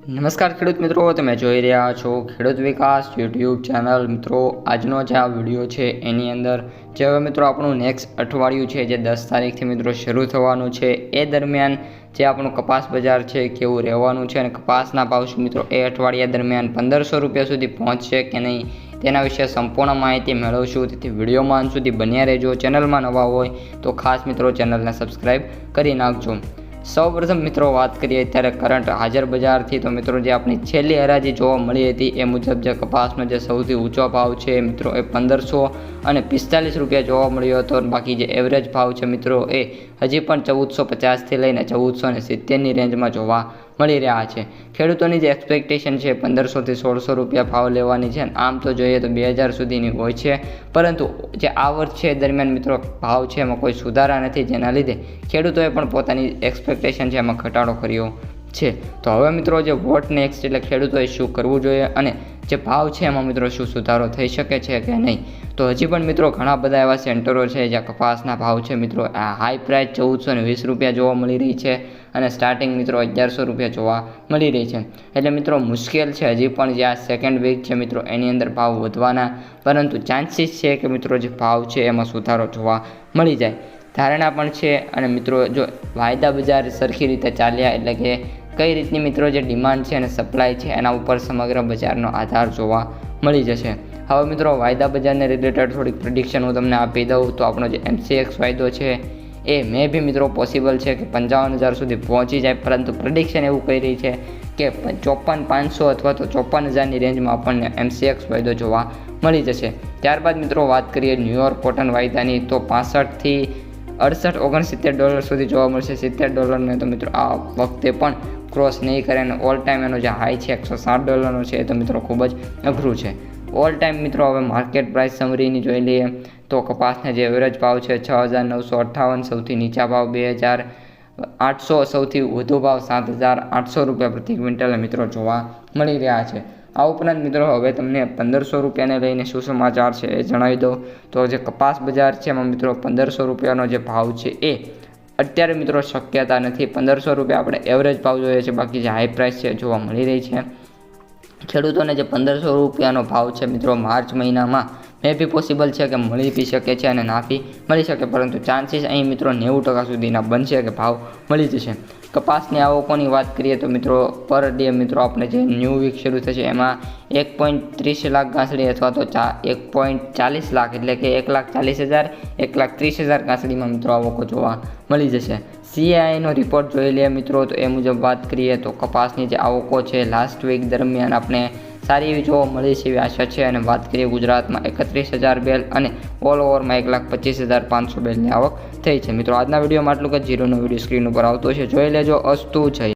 નમસ્કાર ખેડૂત મિત્રો, તમે જોઈ રહ્યા છો ખેડૂત વિકાસ યુટ્યુબ ચેનલ। મિત્રો આજનો જે આ વિડીયો છે એની અંદર જે હવે મિત્રો આપણું નેક્સ્ટ અઠવાડિયું છે જે 10 તારીખથી મિત્રો શરૂ થવાનું છે એ દરમિયાન જે આપણું કપાસ બજાર છે કેવું રહેવાનું છે અને કપાસના ભાવ મિત્રો એ અઠવાડિયા દરમિયાન 1500 રૂપિયા સુધી પહોંચશે કે નહીં તેના વિશે સંપૂર્ણ માહિતી મેળવશું। તેથી વિડીયોમાં અંત સુધી બન્યા રહેજો। ચેનલમાં નવા હોય તો ખાસ મિત્રો ચેનલને સબસ્ક્રાઈબ કરી નાખજો। સૌપ્રથમ મિત્રો વાત કરીએ અત્યારે કરંટ હાજર બજારથી તો મિત્રો જે આપણી છેલ્લી હરાજી જોવા મળી હતી એ મુજબ જે કપાસનો જે સૌથી ઊંચો ભાવ છે મિત્રો એ 1545 રૂપિયા જોવા મળ્યો હતો। બાકી જે એવરેજ ભાવ છે મિત્રો એ હજી પણ 1450થી લઈને 1470ની રેન્જમાં જોવા મળી રહ્યા છે। ખેડૂતોની જે એક્સપેક્ટેશન છે 1500થી 1600 રૂપિયા ભાવ લેવાની છે। આમ તો જોઈએ તો 2000 સુધીની હોય છે, પરંતુ જે આ વર્ષ છે દરમિયાન મિત્રો ભાવ છે એમાં કોઈ સુધારા નથી, જેના લીધે ખેડૂતોએ પણ પોતાની એક્સપેક્ટેશન છે એમાં ઘટાડો કર્યો છે। તો હવે મિત્રો જે વોટ નેક્સ્ટ એટલે ખેડૂતોએ શું કરવું જોઈએ અને જે ભાવ છે એમાં મિત્રો શું સુધારો થઈ શકે છે કે નહીં। તો હજી પણ મિત્રો ઘણા બધા એવા સેન્ટરો છે જ્યાં કપાસના ભાવ છે મિત્રો આ હાઈ પ્રાઇસ 1420 રૂપિયા જોવા મળી રહી છે અને સ્ટાર્ટિંગ મિત્રો 1100 રૂપિયા જોવા મળી રહી છે। એટલે મિત્રો મુશ્કેલ છે હજી પણ જે આ સેકન્ડ વીક છે મિત્રો એની અંદર ભાવ વધવાના, પરંતુ ચાન્સીસ છે કે મિત્રો જે ભાવ છે એમાં સુધારો જોવા મળી જાય, ધારણા પણ છે। અને મિત્રો જો વાયદા બજાર સરખી રીતે ચાલ્યા એટલે કે કઈ રીતની મિત્રો જે ડિમાન્ડ છે અને સપ્લાય છે એના ઉપર સમગ્ર બજારનો આધાર જોવા મળી જશે। હવે મિત્રો વાયદા બજારને રિલેટેડ થોડીક પ્રિડિક્શન હું તમને આપી દઉં તો આપણો જે MCX વાયદો છે એ મે બી મિત્રો પોસિબલ છે કે 55000 સુધી પહોંચી જાય, પરંતુ પ્રિડિક્શન એવું કહી રહી છે કે 54500 અથવા તો 54000ની રેન્જમાં આપણને MCX વાયદો જોવા મળી જશે। ત્યારબાદ મિત્રો વાત કરીએ ન્યુયોર્ક કોટન વાયદાની તો 65થી 68 $69 સુધી જોવા મળશે। $70ને તો મિત્રો આ વખતે પણ ક્રોસ નહીં કરે અને ઓલ ટાઈમ એનો જે હાઈ છે $160નો છે એ તો મિત્રો ખૂબ જ અઘરું છે। ઓલ ટાઈમ મિત્રો હવે માર્કેટ પ્રાઇસ સમરીની જોઈ લઈએ તો કપાસના જે એવરેજ ભાવ છે 6958, સૌથી નીચા ભાવ 2800, સૌથી વધુ ભાવ 7800 રૂપિયા પ્રતિ ક્વિન્ટલ મિત્રો જોવા મળી રહ્યા છે। આ ઉપરાંત મિત્રો હવે તમને 1500 રૂપિયાને લઈને શું સમાચાર છે એ જણાવી દઉં તો જે કપાસ બજાર છે એમાં મિત્રો 1500 રૂપિયાનો જે ભાવ છે એ અત્યારે મિત્રો શક્યતા નથી। 1500 રૂપિયા આપણે એવરેજ ભાવ જોઈએ છે, બાકી જે હાઈ પ્રાઇસ છે જોવા મળી રહી છે। ખેડૂતોને જે 1500 રૂપિયાનો ભાવ છે મિત્રો માર્ચ મહિનામાં મે બી પોસિબલ છે કે મળી બી શકે છે અને ના બી મળી શકે, પરંતુ ચાન્સીસ અહીં મિત્રો 90% સુધીના બનશે કે ભાવ મળી જશે। કપાસની આવકોની વાત કરીએ તો મિત્રો પર ડે મિત્રો આપણે જે ન્યૂ વીક શરૂ થશે એમાં 1.30 લાખ ગાંસડી અથવા તો 1.40 લાખ એટલે કે 1,40,000 1,30,000 ગાંસડીમાં મિત્રો આવકો જોવા મળી જશે। CAIનો રિપોર્ટ જોઈ લઈએ મિત્રો તો એ મુજબ વાત કરીએ તો કપાસની જે આવકો છે લાસ્ટ વીક દરમિયાન આપણે સારી એવી જોવા મળી છે એવી આશા છે। અને વાત કરીએ ગુજરાતમાં 31,000 બેલ અને ઓલ ઓવરમાં 1,25,500 બેલની આવક થઈ છે। મિત્રો આજના વિડીયોમાં આટલું જ। 0નો વિડીયો સ્ક્રીન ઉપર આવતો છે, જોઈ લેજો। અસ્તુ જય।